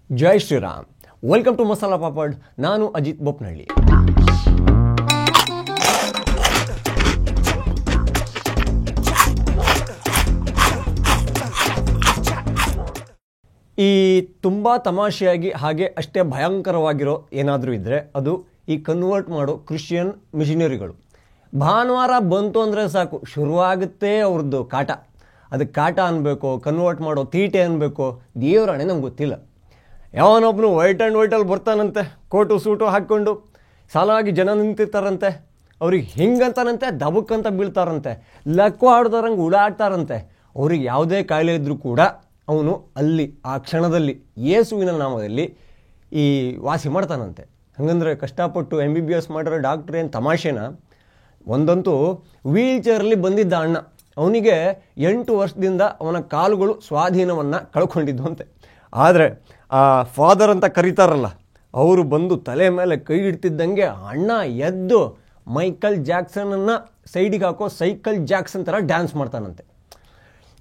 Jai Shriram. Welcome to Masala Papad. ನಾನು ಅಜಿತ್ ಬೋಪ್ನಹಳ್ಳಿ. ಈ ತುಂಬ ತಮಾಷೆಯಾಗಿ ಹಾಗೆ ಅಷ್ಟೇ ಭಯಂಕರವಾಗಿರೋ ಏನಾದರೂ ಇದ್ದರೆ ಅದು ಈ ಕನ್ವರ್ಟ್ ಮಾಡೋ ಕ್ರಿಶ್ಚಿಯನ್ ಮಿಷನರಿಗಳು. ಭಾನುವಾರ ಬಂತು ಅಂದರೆ ಸಾಕು, ಶುರುವಾಗುತ್ತೆ ಅವ್ರದ್ದು ಕಾಟ. ಅದಕ್ಕೆ ಕಾಟ ಅನ್ಬೇಕೋ, ಕನ್ವರ್ಟ್ ಮಾಡೋ ತೀಟೆ ಅನ್ಬೇಕೋ, ದೇವರಾಣೆ ನಮ್ಗೆ ಗೊತ್ತಿಲ್ಲ. ಯಾವನೊಬ್ಬನು ವೈಟ್ ಆ್ಯಂಡ್ ವೈಟಲ್ಲಿ ಬರ್ತಾನಂತೆ, ಕೋಟು ಸೂಟು ಹಾಕ್ಕೊಂಡು ಸಾಲಾಗಿ ಜನ ನಿಂತಿರ್ತಾರಂತೆ. ಅವ್ರಿಗೆ ಹಿಂಗಂತಾನಂತೆ, ದಬಕ್ಕಂತ ಬೀಳ್ತಾರಂತೆ, ಲಕ್ಕು ಆಡ್ದಾರಂಗೆ ಉಡಾಡ್ತಾರಂತೆ. ಅವ್ರಿಗೆ ಯಾವುದೇ ಕಾಯಿಲೆ ಇದ್ದರೂ ಕೂಡ ಅವನು ಅಲ್ಲಿ ಆ ಕ್ಷಣದಲ್ಲಿ ಯೇಸುವಿನ ನಾಮದಲ್ಲಿ ಈ ವಾಸಿ ಮಾಡ್ತಾನಂತೆ. ಹಾಗಂದ್ರೆ ಕಷ್ಟಪಟ್ಟು MBBS ಮಾಡಿರೋ ಡಾಕ್ಟ್ರ್ ಏನು ತಮಾಷೆನ? ಒಂದಂತೂ ವೀಲ್ ಚೇರಲ್ಲಿ ಬಂದಿದ್ದ ಅಣ್ಣ, ಅವನಿಗೆ 8 ವರ್ಷದಿಂದ ಅವನ ಕಾಲುಗಳು ಸ್ವಾಧೀನವನ್ನು ಕಳ್ಕೊಂಡಿದ್ವಂತೆ. ಆದರೆ ಆ ಫಾದರ್ ಅಂತ ಕರೀತಾರಲ್ಲ, ಅವರು ಬಂದು ತಲೆ ಮೇಲೆ ಕೈ ಇಡ್ತಿದ್ದಂಗೆ ಅಣ್ಣ ಎದ್ದು ಮೈಕಲ್ ಜಾಕ್ಸನನ್ನು ಸೈಡಿಗೆ ಹಾಕೋ ಸೈಕಲ್ ಜಾಕ್ಸನ್ ಥರ ಡ್ಯಾನ್ಸ್ ಮಾಡ್ತಾನಂತೆ.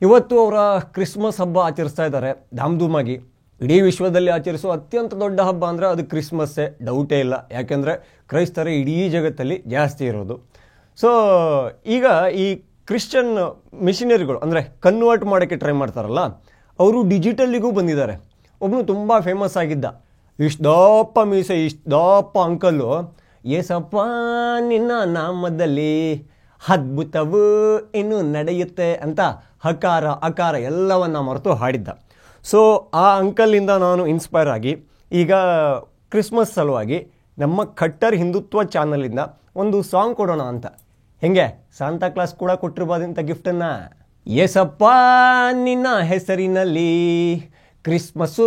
ಇವತ್ತು ಅವರ ಕ್ರಿಸ್ಮಸ್ ಹಬ್ಬ ಆಚರಿಸ್ತಾ ಇದ್ದಾರೆ ಧಾಮ್ಧೂಮಾಗಿ. ಇಡೀ ವಿಶ್ವದಲ್ಲಿ ಆಚರಿಸೋ ಅತ್ಯಂತ ದೊಡ್ಡ ಹಬ್ಬ ಅಂದರೆ ಅದು ಕ್ರಿಸ್ಮಸ್ಸೇ, ಡೌಟೇ ಇಲ್ಲ. ಯಾಕೆಂದರೆ ಕ್ರೈಸ್ತರೇ ಇಡೀ ಜಗತ್ತಲ್ಲಿ ಜಾಸ್ತಿ ಇರೋದು. ಸೊ ಈಗ ಈ ಕ್ರಿಶ್ಚಿಯನ್ ಮಿಷನರಿಗಳು ಅಂದರೆ ಕನ್ವರ್ಟ್ ಮಾಡೋಕ್ಕೆ ಟ್ರೈ ಮಾಡ್ತಾರಲ್ಲ, ಅವರು ಡಿಜಿಟಲ್ಲಿಗೂ ಬಂದಿದ್ದಾರೆ. ಒಬ್ಬನು ತುಂಬ ಫೇಮಸ್ ಆಗಿದ್ದ, ಇಷ್ಟು ದಪ್ಪ ಮೀಸೆ, ಇಷ್ಟು ದಪ್ಪ ಅಂಕಲ್ಲು, ಏಸಪ್ಪ ನಿನ್ನ ನಾಮದಲ್ಲಿ ಅದ್ಭುತವು ಇನ್ನು ನಡೆಯುತ್ತೆ ಅಂತ ಹಕಾರ ಅಕಾರ ಎಲ್ಲವನ್ನ ಮರೆತು ಹಾಡಿದ್ದ. ಸೊ ಆ ಅಂಕಲಿಂದ ನಾನು ಇನ್ಸ್ಪೈರ್ ಆಗಿ ಈಗ ಕ್ರಿಸ್ಮಸ್ ಸಲುವಾಗಿ ನಮ್ಮ ಖಟ್ಟರ್ ಹಿಂದುತ್ವ ಚಾನಲಿಂದ ಒಂದು ಸಾಂಗ್ ಕೊಡೋಣ ಅಂತ. ಹೆಂಗೆ ಸಾಂತಾ ಕ್ಲಾಸ್ ಕೂಡ ಕೊಟ್ಟಿರ್ಬೋದಂಥ ಗಿಫ್ಟನ್ನು. ಏಸಪ್ಪ ನಿನ್ನ ಹೆಸರಿನಲ್ಲಿ ಕ್ರಿಸ್ಮಸ್ಸು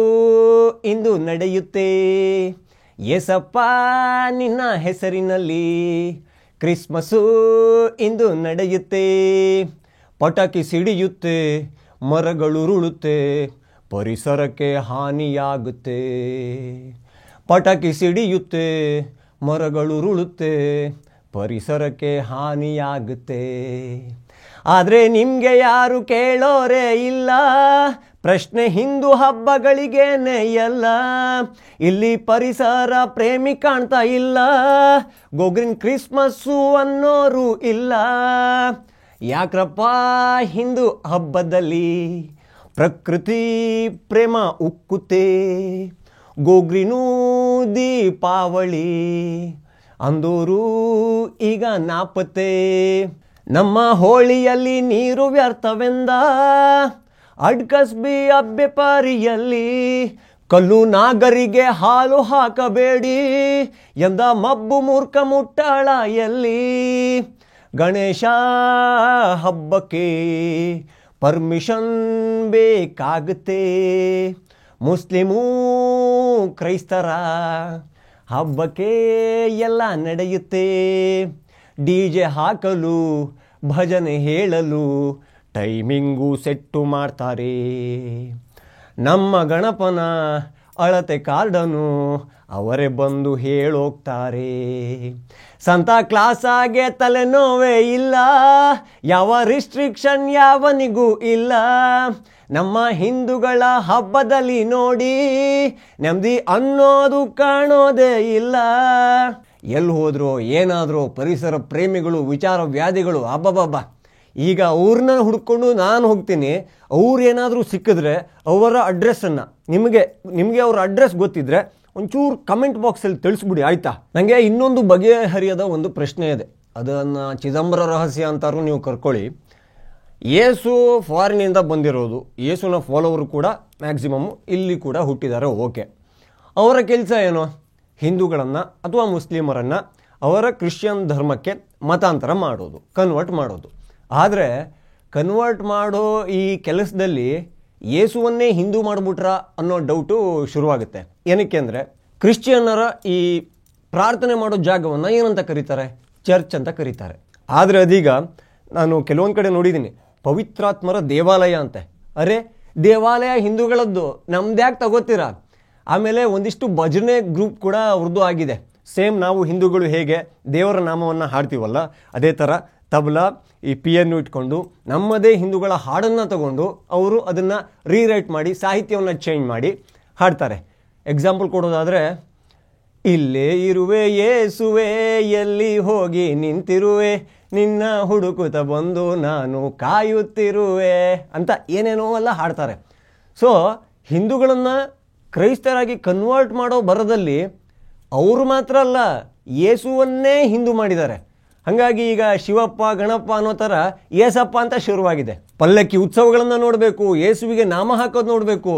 ಇಂದು ನಡೆಯುತ್ತೆ, ಏಸಪ್ಪ ನಿನ್ನ ಹೆಸರಿನಲ್ಲಿ ಕ್ರಿಸ್ಮಸ್ಸು ಇಂದು ನಡೆಯುತ್ತೆ. ಪಟಾಕಿ ಸಿಡಿಯುತ್ತೆ, ಮರಗಳುರುಳುತ್ತೆ, ಪರಿಸರಕ್ಕೆ ಹಾನಿಯಾಗುತ್ತೆ. ಪಟಾಕಿ ಸಿಡಿಯುತ್ತೆ, ಮರಗಳುರುಳುತ್ತೆ, ಪರಿಸರಕ್ಕೆ ಹಾನಿಯಾಗುತ್ತೆ. ಆದರೆ ನಿಮಗೆ ಯಾರು ಕೇಳೋರೇ ಇಲ್ಲ, ಪ್ರಶ್ನೆ ಹಿಂದೂ ಹಬ್ಬಗಳಿಗೇನೆ ಎಲ್ಲ. ಇಲ್ಲಿ ಪರಿಸರ ಪ್ರೇಮಿ ಕಾಣ್ತಾ ಇಲ್ಲ, ಗೋಗ್ರಿನ್ ಕ್ರಿಸ್ಮಸ್ಸು ಅನ್ನೋರು ಇಲ್ಲ. ಯಾಕ್ರಪ್ಪ ಹಿಂದೂ ಹಬ್ಬದಲ್ಲಿ ಪ್ರಕೃತಿ ಪ್ರೇಮ ಉಕ್ಕುತ್ತೆ, ಗೋಗ್ರಿನೂ ದೀಪಾವಳಿ ಅಂದೋರು ಈಗ ನಾಪತ್ತೆ. ನಮ್ಮ ಹೋಳಿಯಲ್ಲಿ ನೀರು ವ್ಯರ್ಥವೆಂದ ಅಡ್ಕಸ್ಬಿ ಅಬ್ಬೆ ಪಾರಿಯಲ್ಲಿ, ಕಲ್ಲು ನಾಗರಿಗೆ ಹಾಲು ಹಾಕಬೇಡಿ ಎಂದ ಮಬ್ಬು ಮೂರ್ಖ ಮುಟ್ಟಾಳ ಎಲ್ಲಿ. ಗಣೇಶ ಹಬ್ಬಕ್ಕೆ ಪರ್ಮಿಷನ್ ಬೇಕಾಗುತ್ತೆ, ಮುಸ್ಲಿಮೂ ಕ್ರೈಸ್ತರ ಹಬ್ಬಕ್ಕೆ ಎಲ್ಲ ನಡೆಯುತ್ತೆ. DJ ಹಾಕಲು ಭಜನೆ ಹೇಳಲು ಟೈಮಿಂಗು ಸೆಟ್ಟು ಮಾಡ್ತಾರೆ. ನಮ್ಮ ಗಣಪನ ಅಳತೆ ಕಾರ್ಡನು ಅವರೇ ಬಂದು ಹೇಳೋಗ್ತಾರೆ. ಸಂತಾ ಕ್ಲಾಸಾಗೆ ತಲೆನೋವೇ ಇಲ್ಲ, ಯಾವ ರಿಸ್ಟ್ರಿಕ್ಷನ್ ಯಾವನಿಗೂ ಇಲ್ಲ. ನಮ್ಮ ಹಿಂದೂಗಳ ಹಬ್ಬದಲ್ಲಿ ನೋಡಿ ನೆಮ್ಮದಿ ಅನ್ನೋದು ಕಾಣೋದೇ ಇಲ್ಲ. ಎಲ್ಲಿ ಹೋದ್ರೋ ಏನಾದರೂ ಪರಿಸರ ಪ್ರೇಮಿಗಳು, ವಿಚಾರ ವ್ಯಾಧಿಗಳು, ಅಬ್ಬಬ್ಬಬ್ಬ. ಈಗ ಅವ್ರನ್ನ ಹುಡ್ಕೊಂಡು ನಾನು ಹೋಗ್ತೀನಿ. ಅವ್ರೇನಾದರೂ ಸಿಕ್ಕಿದ್ರೆ ಅವರ ಅಡ್ರೆಸ್ಸನ್ನು ನಿಮಗೆ ಅವ್ರ ಅಡ್ರೆಸ್ ಗೊತ್ತಿದ್ರೆ ಒಂಚೂರು ಕಮೆಂಟ್ ಬಾಕ್ಸಲ್ಲಿ ತಿಳಿಸ್ಬಿಡಿ, ಆಯಿತಾ? ನನಗೆ ಇನ್ನೊಂದು ಬಗೆಹರಿಯದ ಒಂದು ಪ್ರಶ್ನೆ ಇದೆ, ಅದನ್ನು ಚಿದಂಬರ ರಹಸ್ಯ ಅಂತಾರು ನೀವು ಕರ್ಕೊಳ್ಳಿ. ಯೇಸು ಫಾರಿನಿಂದ ಬಂದಿರೋದು, ಯೇಸುನ ಫಾಲೋವರು ಕೂಡ ಮ್ಯಾಕ್ಸಿಮಮ್ ಇಲ್ಲಿ ಕೂಡ ಹುಟ್ಟಿದ್ದಾರೆ, ಓಕೆ. ಅವರ ಕೆಲಸ ಏನು? ಹಿಂದೂಗಳನ್ನು ಅಥವಾ ಮುಸ್ಲಿಮರನ್ನು ಅವರ ಕ್ರಿಶ್ಚಿಯನ್ ಧರ್ಮಕ್ಕೆ ಮತಾಂತರ ಮಾಡೋದು, ಕನ್ವರ್ಟ್ ಮಾಡೋದು. ಆದರೆ ಕನ್ವರ್ಟ್ ಮಾಡೋ ಈ ಕೆಲಸದಲ್ಲಿ ಯೇಸುವನ್ನೇ ಹಿಂದೂ ಮಾಡಿಬಿಟ್ರಾ ಅನ್ನೋ ಡೌಟು ಶುರುವಾಗುತ್ತೆ. ಏನಕ್ಕೆ ಅಂದರೆ ಕ್ರಿಶ್ಚಿಯನ್ನರ ಈ ಪ್ರಾರ್ಥನೆ ಮಾಡೋ ಜಾಗವನ್ನು ಏನಂತ ಕರೀತಾರೆ? ಚರ್ಚ್ ಅಂತ ಕರೀತಾರೆ. ಆದರೆ ಅದೀಗ ನಾನು ಕೆಲವೊಂದು ಕಡೆ ನೋಡಿದ್ದೀನಿ, ಪವಿತ್ರಾತ್ಮರ ದೇವಾಲಯ ಅಂತೆ. ಅರೆ, ದೇವಾಲಯ ಹಿಂದೂಗಳದ್ದು, ನಮ್ದ್ಯಾಕೆ ತಗೋತೀರಾ? ಆಮೇಲೆ ಒಂದಿಷ್ಟು ಭಜನೆ ಗ್ರೂಪ್ ಕೂಡ ಅವ್ರದ್ದು ಆಗಿದೆ. ಸೇಮ್ ನಾವು ಹಿಂದೂಗಳು ಹೇಗೆ ದೇವರ ನಾಮವನ್ನು ಹಾಡ್ತೀವಲ್ಲ, ಅದೇ ಥರ ತಬಲಾ ಈ ಪಿಯನ್ನು ಇಟ್ಕೊಂಡು ನಮ್ಮದೇ ಹಿಂದೂಗಳ ಹಾಡನ್ನು ತಗೊಂಡು ಅವರು ಅದನ್ನು ರೀರೈಟ್ ಮಾಡಿ ಸಾಹಿತ್ಯವನ್ನು ಚೇಂಜ್ ಮಾಡಿ ಹಾಡ್ತಾರೆ. ಎಕ್ಸಾಂಪಲ್ ಕೊಡೋದಾದರೆ, ಇಲ್ಲೇ ಇರುವೆ ಯೇಸುವೆ, ಎಲ್ಲಿ ಹೋಗಿ ನಿಂತಿರುವೆ, ನಿನ್ನ ಹುಡುಕುತ್ತ ಬಂದು ನಾನು ಕಾಯುತ್ತಿರುವೆ ಅಂತ ಏನೇನೋ ಎಲ್ಲ ಹಾಡ್ತಾರೆ. ಸೊ ಹಿಂದೂಗಳನ್ನು ಕ್ರೈಸ್ತರಾಗಿ ಕನ್ವರ್ಟ್ ಮಾಡೋ ಬರದಲ್ಲಿ ಅವರು ಮಾತ್ರ ಅಲ್ಲ, ಯೇಸುವನ್ನೇ ಹಿಂದೂ ಮಾಡಿದ್ದಾರೆ. ಹಾಗಾಗಿ ಈಗ ಶಿವಪ್ಪ ಗಣಪ ಅನ್ನೋ ಥರ ಏಸಪ್ಪ ಅಂತ ಶುರುವಾಗಿದೆ. ಪಲ್ಲಕ್ಕಿ ಉತ್ಸವಗಳನ್ನು ನೋಡಬೇಕು, ಯೇಸುವಿಗೆ ನಾಮ ಹಾಕೋದು ನೋಡಬೇಕು.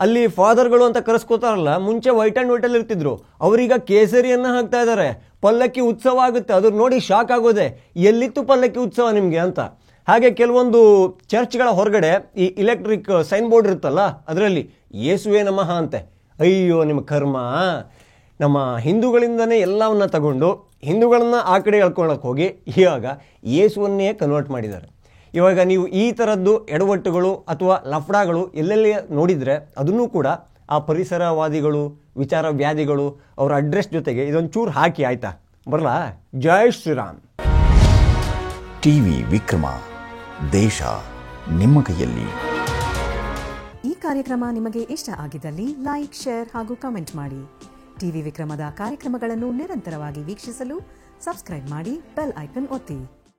ಅಲ್ಲಿ ಫಾದರ್ಗಳು ಅಂತ ಕರೆಸ್ಕೋತಾರಲ್ಲ, ಮುಂಚೆ ವೈಟ್ ಆ್ಯಂಡ್ ವೈಟಲ್ಲಿ ಇರ್ತಿದ್ರು, ಅವರೀಗ ಕೇಸರಿಯನ್ನು ಹಾಕ್ತಾ ಇದ್ದಾರೆ. ಪಲ್ಲಕ್ಕಿ ಉತ್ಸವ ಆಗುತ್ತೆ, ಅದ್ರ ನೋಡಿ ಶಾಕ್ ಆಗೋದೆ, ಎಲ್ಲಿತ್ತು ಪಲ್ಲಕ್ಕಿ ಉತ್ಸವ ನಿಮಗೆ ಅಂತ. ಹಾಗೆ ಕೆಲವೊಂದು ಚರ್ಚ್ಗಳ ಹೊರಗಡೆ ಈ ಇಲೆಕ್ಟ್ರಿಕ್ ಸೈನ್ ಬೋರ್ಡ್ ಇರುತ್ತಲ್ಲ, ಅದರಲ್ಲಿ ಯೇಸುವೇ ನಮಃ ಅಂತೆ. ಅಯ್ಯೋ ನಿಮ್ಮ ಕರ್ಮ, ನಮ್ಮ ಹಿಂದೂಗಳಿಂದನೇ ಎಲ್ಲವನ್ನ ತಗೊಂಡು ಹಿಂದೂಗಳನ್ನ ಆ ಕಡೆ ಎಳ್ಕೊಳ್ಳೋಕೆ ಹೋಗಿ ಇವಾಗ ಯೇಸುವನ್ನೇ ಕನ್ವರ್ಟ್ ಮಾಡಿದ್ದಾರೆ. ಇವಾಗ ನೀವು ಈ ಥರದ್ದು ಎಡವಟ್ಟುಗಳು ಅಥವಾ ಲಫ್ಡಾಗಳು ಎಲ್ಲೆಲ್ಲಿ ನೋಡಿದರೆ ಅದನ್ನೂ ಕೂಡ ಆ ಪರಿಸರವಾದಿಗಳು, ವಿಚಾರ ವ್ಯಾಧಿಗಳು ಅವರ ಅಡ್ರೆಸ್ ಜೊತೆಗೆ ಇದೊಂದು ಚೂರು ಹಾಕಿ, ಆಯ್ತಾ? ಬರಲಾ? ಜೈ ಶ್ರೀರಾಮ್. ಟಿವಿ ವಿಕ್ರಮ, ದೇಶ ನಿಮ್ಮ ಕೈಯಲ್ಲಿ. ಈ ಕಾರ್ಯಕ್ರಮ ನಿಮಗೆ ಇಷ್ಟ ಆಗಿದ್ದಲ್ಲಿ ಲೈಕ್, ಶೇರ್ ಹಾಗೂ ಕಮೆಂಟ್ ಮಾಡಿ. ಟಿವಿ ವಿಕ್ರಮದ ಕಾರ್ಯಕ್ರಮಗಳನ್ನು ನಿರಂತರವಾಗಿ ವೀಕ್ಷಿಸಲು ಸಬ್ಸ್ಕ್ರೈಬ್ ಮಾಡಿ, ಬೆಲ್ ಐಕನ್ ಒತ್ತಿ.